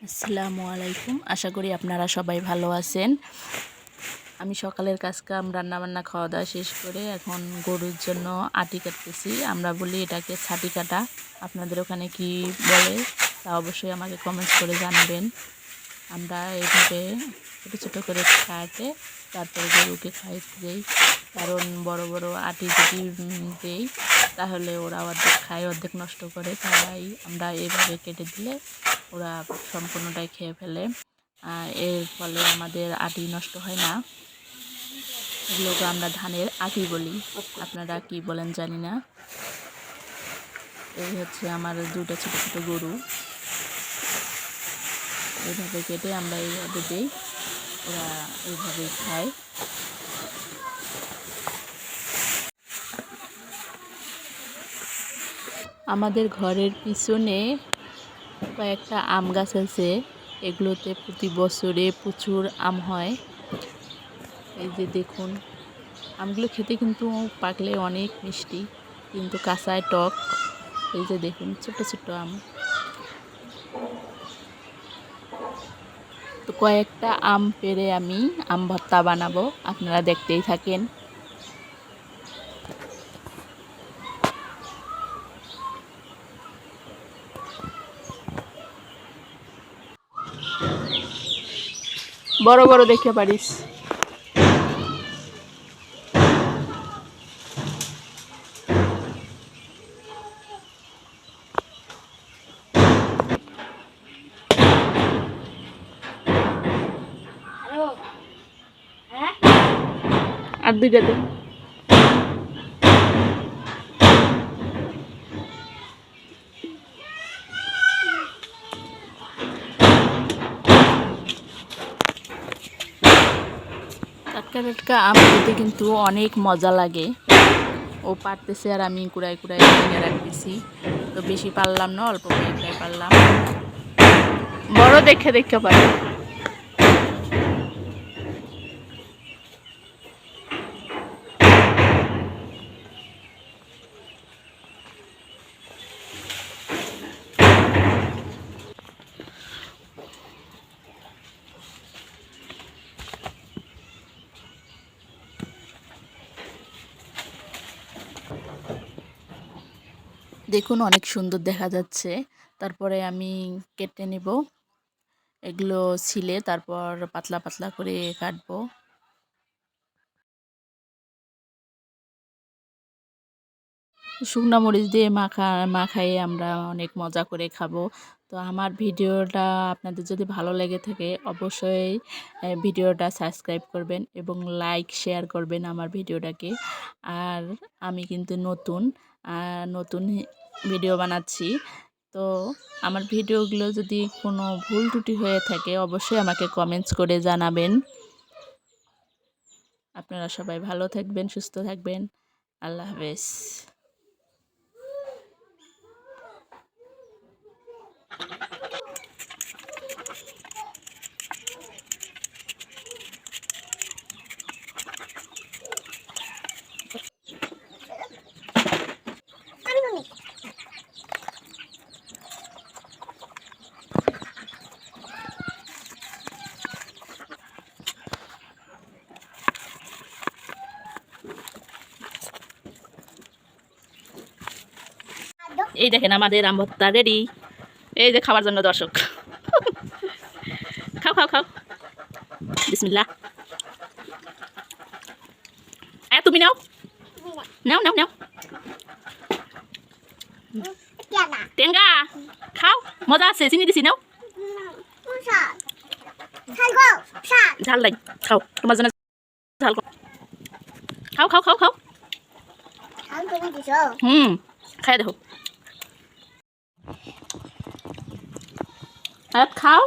আসসালামু আলাইকুম। আশা করি আপনারা সবাই ভালো আছেন। আমি সকালের কাজকাম রান্নাবান্না খাওয়া দাওয়া শেষ করে এখন গরুর জন্য আটি কাটতেছি। আমরা বলি এটাকে ছাটি কাটা। আপনাদের ওখানে কি বলে তা অবশ্যই আমাকে কমেন্টস করে জানাবেন। আমরা এইভাবে ছোটো ছোটো করে কাটে তারপরে গরুকে খাইতে দেই। কারণ বড় বড় আটি যদি দেই তাহলে ওরা অর্ধেক খায়, অর্ধেক নষ্ট করে। তাই আমরা এইভাবে কেটে দিলে ওরা সম্পূর্ণটাই খেয়ে ফেলে। এর ফলে আমাদের আটি নষ্ট হয় না। এগুলোকে আমরা ধানের আটি বলি, আপনারা কি বলেন জানি না। এই হচ্ছে আমার দুটো ছোটো ছোটো গরু। এইভাবে কেটে আমরা এইভাবে দিই, ওরা এইভাবেই খায়। আমাদের ঘরের পিছনে কয়েকটা আম গাছ আছে, এগুলোতে প্রতি বছরে প্রচুর আম হয়। এই যে দেখুন, আমগুলো খেতে কিন্তু পাকলে অনেক মিষ্টি, কিন্তু কাঁচায় টক। এই যে দেখুন ছোট্ট ছোট্ট আম। তো কয়েকটা আম পেড়ে আমি আম ভর্তা বানাবো, আপনারা দেখতেই থাকেন। বড় বড় দেখে পারিস। আর দুইটা দিন টাটকা টাটকা আম খেতে কিন্তু অনেক মজা লাগে। ও পারতেছে আর আমি কুড়াই কুড়াই ভেঙে রাখতেছি। তো বেশি পারলাম না, অল্প কয়েকটাই পারলাম। বড় দেখে দেখে পারি। দেখুন অনেক সুন্দর দেখা যাচ্ছে। তারপরে আমি কেটে নেব, এগুলো ছিলে তারপর পাতলা পাতলা করে কাটবো। শুকনো মরিচ দিয়ে মাখাই আমরা অনেক মজা করে খাবো। তো আমার ভিডিওটা আপনাদের যদি ভালো লেগে থাকে অবশ্যই ভিডিওটা সাবস্ক্রাইব করবেন এবং লাইক শেয়ার করবেন আমার ভিডিওটাকে। আর আমি কিন্তু নতুন ভিডিও বানাচ্ছি। তো আমার ভিডিওগুলো যদি কোনো ভুল ত্রুটি হয়ে থাকে অবশ্যই আমাকে কমেন্টস করে জানাবেন। আপনারা সবাই ভালো থাকবেন, সুস্থ থাকবেন। আল্লাহ হাফেজ। এই দেখেন আমাদের আম ভর্তা রেডি। এই যে খাওয়ার জন্য দর্শক। খাও খাও খাও, বিসমিল্লাহ। তুমি নাও নাও নাও নাও। টেঙ্গা খাও, মজা আছে, চিনি দিছি নাও। ঝাল নাই, খাও তোমার জন্য ঝাল। খাও খাও খাও খাও। খাই দেখো, খাও।